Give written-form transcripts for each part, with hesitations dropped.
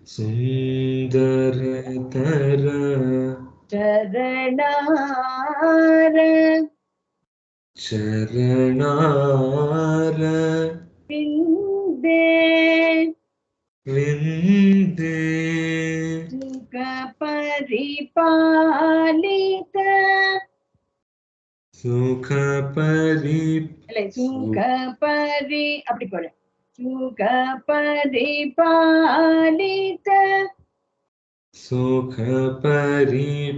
सुन्दरतर चरणार चरणार विन्दे विन्दे सुख परिपालित सुख परि सुख परि அப்படி போடு सुख परिपालित सुख परिपालित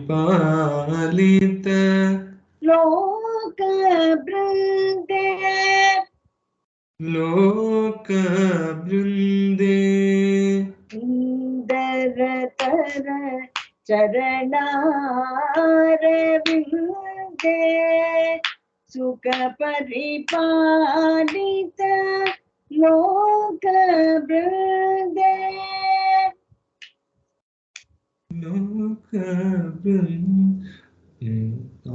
लोक वृन्दे लोक वृन्दे सुन्दरतर चरणारविन्दे सुख परिपालित लोक वृन्दे लोक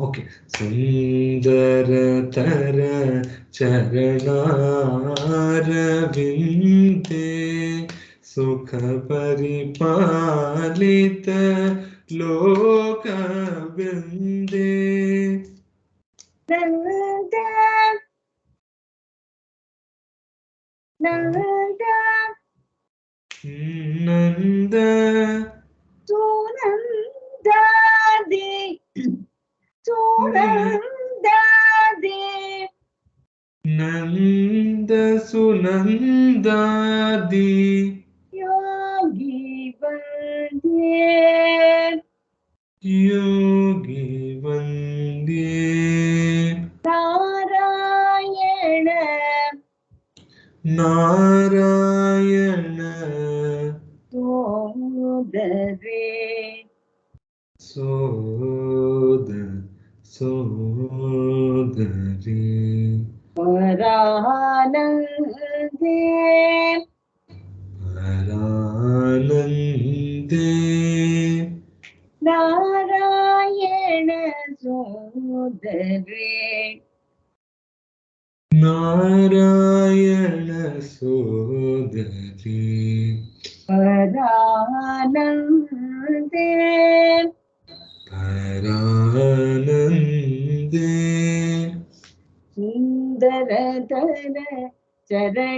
ओके सुन्दरतर चरणारविन्दे सुख परिपालित लोक वृन्दे नन्द नन्द नन्द सुनन्दादि सुनन्दादि नन्द सुनन्दादि योगी वन्द्ये योगी वन्द्ये नारायण नारायण सोदरे सोदरी परानन्दे परानन्दे नारायण सोदरे नारायण सोदरी परानन्दे परानन्दे सुन्दरतर चरणारविन्दे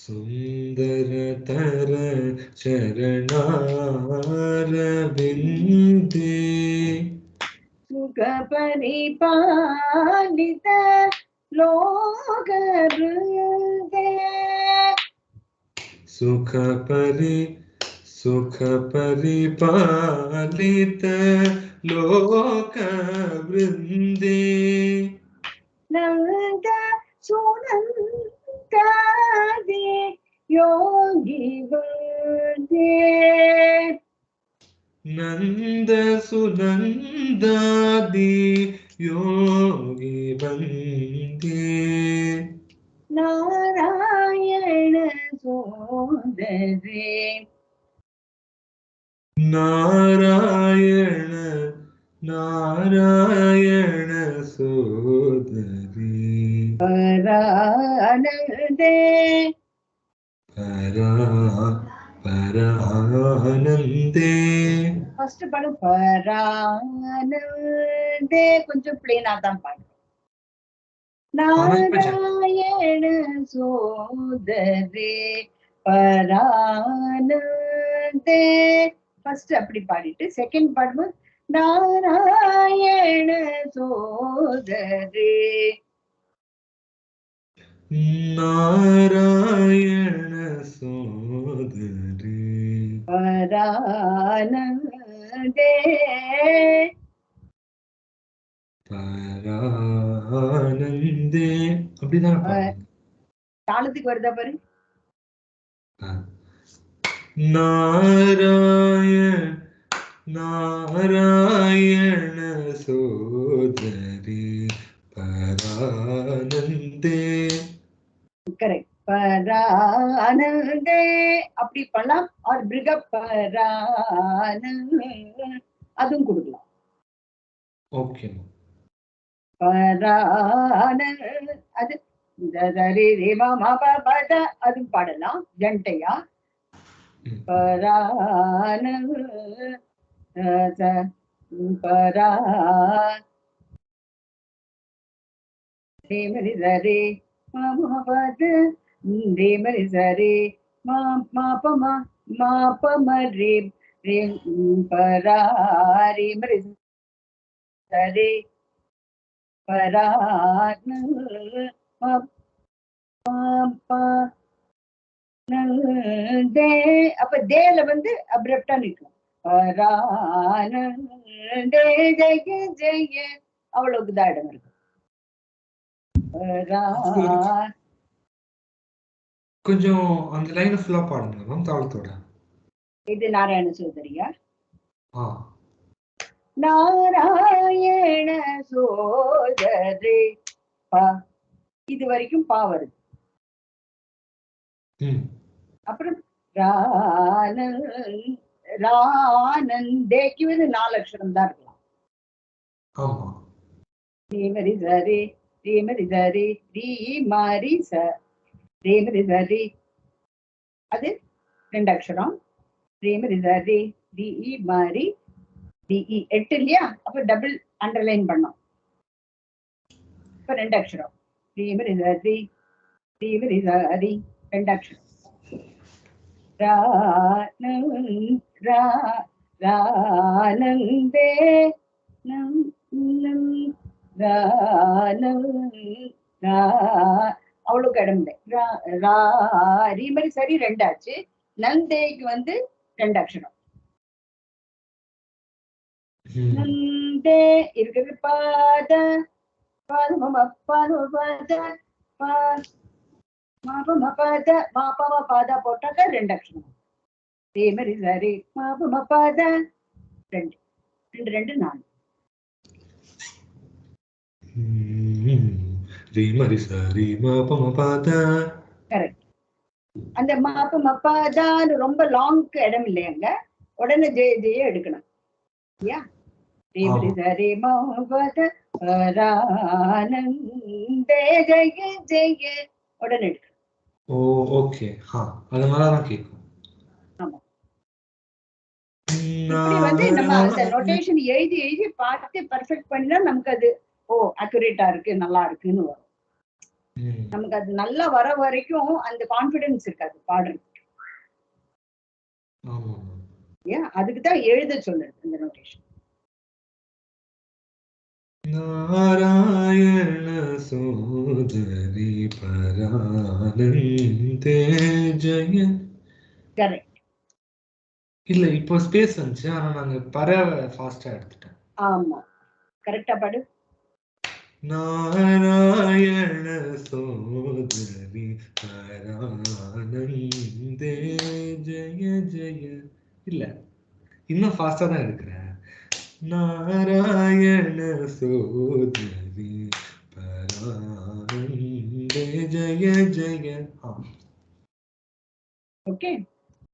सुन्दरतर चरणारविन्दे सुख परिपालित लोक वृन्दे सुख परिपालित लोक वृन्दे नन्द सुनन्दादि योगी वन्दे नन्द सुनन्दादि योगी वन्दे नारायण सोदरे नारायण सोदरी परानन्दे परानन्दे फर्स्ट पाடு परानन्दे கொஞ்சம் प्लेन ஆதான் பாடு नारायण सोदरे परानन्दे फर्स्ट அப்படி பாடிட்டு செகண்ட் பாடும்போது नारायण सोदरे नारायण सोदरे परानन्दे परानन्दे அப்படிதான் தாளத்துக்கு வருதா பாரு नारायण सोदरी परानन्दे करेक्ट परानन्दे அப்படி பண்ணலாம் और பிருக பரானந்தே அதுவும் கொடுக்கலாம் ஓகே அது தரி ரே மா மா பா பா த அதுவும் பாடலாம் ஜண்டையா. பரான பரா ரே மரி சரி மா மா பா த ரே மரி சரி மா மா ப மா மா ப ம ரே ரே பரா ரே மரி சரி பரா தே அப்ப தேல வந்து அப்ரப்டா நிற்கும். பரானந்தே ஜெய ஜெய அவ்வளவுக்கு தான் இடம் இருக்கு. கொஞ்சம் அந்த லைன் ஃபுல்லா பாடுங்க மேம் தாளத்தோட. இது நாராயண சோதரியா? நாராயண சோதரே பா இது வரைக்கும் பா வருது. அப்புறம் ரானந்தேக்கு வந்து 4 அக்ஷரம் தான் இருக்கலாம். ஆமா. ரீமரி சரி ரீமரி சரி ரீ மாரி ச ரீமரி சரி அது 2 அக்ஷரம். ரீமரி சரி டி மாரி டிஇ 8 இல்லையா? அப்ப டபுள் அண்டர்லைன் பண்ணோம். இப்ப 2 அக்ஷரம். ரீமரி சரி ரீமரி சரி 2 அக்ஷரம். ரானந்தே அவ்வளவுக்கு இடம் இல்லை. ரீமரி சரி 2 ஆச்சு. நந்தேக்கு வந்து 2 அக்ஷரம். நந்தே இருக்கிறது பாத பாதம பாத மாபம பாத மாபம பாதா போட்டாக்க 2 அக்ஷரம். ரீமரி சரி மாபம பாத 2 2 4. ரீமரி சரி மாபம பாத கரெக்ட். அந்த மாபம பாதான்னு ரொம்ப லாங்க்கு இடம் இல்லையாங்க, உடனே ஜெய ஜெய எடுக்கணும் இல்லையா? ரீமரி சரி மாபத பரானந்தே ஜெய ஜெய உடனே எடுக்கணும். ஓ ஓகே. அதனாலதான் கேட்கும். ஆமா. இப்படி வந்து நம்ம அந்த நோட்டேஷன் எழுதி எழுதி பார்த்து பர்ஃபெக்ட் பண்ணினா நமக்கு அது அக்யூரேட்டா இருக்கு, நல்லா இருக்குன்னு வரும். நமக்கு அது நல்லா வர வரைக்கும் அந்த கான்பிடன்ஸ் இருக்காது பாடுறதுக்கு. ஏன் அதுக்குதான் எழுத சொல்லுது அந்த நோட்டேஷன். நாராயண சோதரி பரானந்தே ஜெய. கரெக்ட். இல்ல இப்போ ஸ்பேஸ் வந்துச்சு, ஆனா நாங்க பரவ ஃபாஸ்டா எடுத்துட்டேன். ஆமா கரெக்டா பாடு. நாராயண சோதரி பரானந்தே ஜெய ஜெய. இல்ல இன்னும் ஃபாஸ்டா தான் எடுக்கிறேன். நாராயண சோதரி பரானந்தே ஜெய ஜெய. ஓகே.